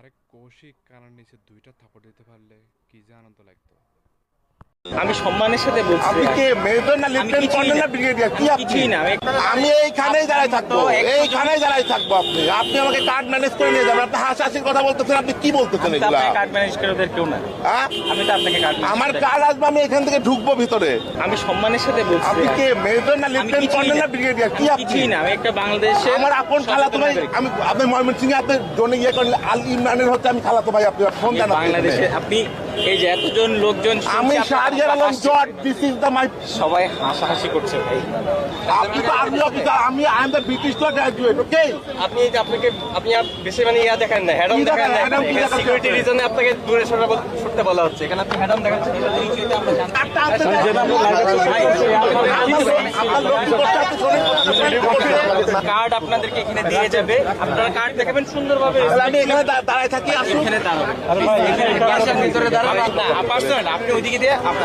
আরেক কৌশিক কানের নিচে দুইটা থাপড় দিতে পারলে কি যে আনন্দ লাগতো। আমি সম্মানের সাথে বলছি, আপনি কে মেজর না লেফটেন্যান্ট কর্নেল না ব্রিগেডিয়ার কি আপনি? কিছুই না। আমি এইখানেই দাঁড়ায় থাকবো, এইখানেই দাঁড়ায় থাকবো। আপনি আমাকে কার্ড ম্যানেজ করে নিয়ে যাবেন। আপনি হাসাহাসির কথা বলতেছেন, আপনি কি বলতেছেন আমি তো এগুলা? আপনাকে কার্ড ম্যানেজ করে ওদের কেউ না। হ্যাঁ? আমি তো আপনাকে কার্ড আমার কার্ড আসবে, আমি এখান থেকে ঢুকবো ভিতরে। আমি সম্মানের সাথে বলছি, আপনি কে মেজর না আমি লেফটেন্যান্ট কিছুই কর্নেল না। না ব্রিগেডিয়ার কি আপনি? কিছুই না। আমি একটা বাংলাদেশে আমার আপন খালাতো ভাই। আমি আপনি ময়মনসিংহে আপনি জনে ইয়ে করেন আল ইমরানের হচ্ছে আমি খালাতো ভাই। আপনি ফোন দেন বাংলাদেশে আপনি এই যে এতজন লোকজন শুনছে, আমি আপনারা শাহরিয়ার আলম হাসছেন। George, this is the my. সবাই হাসাহাসি করছে ভাই। আপনি তো আর্মি অফিসার, আমি I am the British law graduate, okay? আপনি এই যে আপনি বেশি মানে ইয়া দেখেন না, হেডম কি দেখেন না, দেখেন? হেডম কি দেখাতে সিকিউরিটি হবে? রিজনে আপনাকে দূরে সরতে বলা হচ্ছে। এখানে আপনি হেডম দেখাচ্ছেন, এটা রীতিতে আমরা জানি। একটা আনতে দেন। আপনার লোক কি করছে? আপনি শোনেন। কার্ড আপনাদেরকে এখানে দিয়ে যাবে, আপনারা কার্ড দেখাবেন সুন্দরভাবে। তাহলে আমি এখানে দাঁড়ায় থাকি, আসুন। এখানে দাঁড়াবেন, এখানে বাসার ভিতরে দাঁড়াবেন না, পার্সোনাল আপনি ওইদিকে দিয়ে আপনার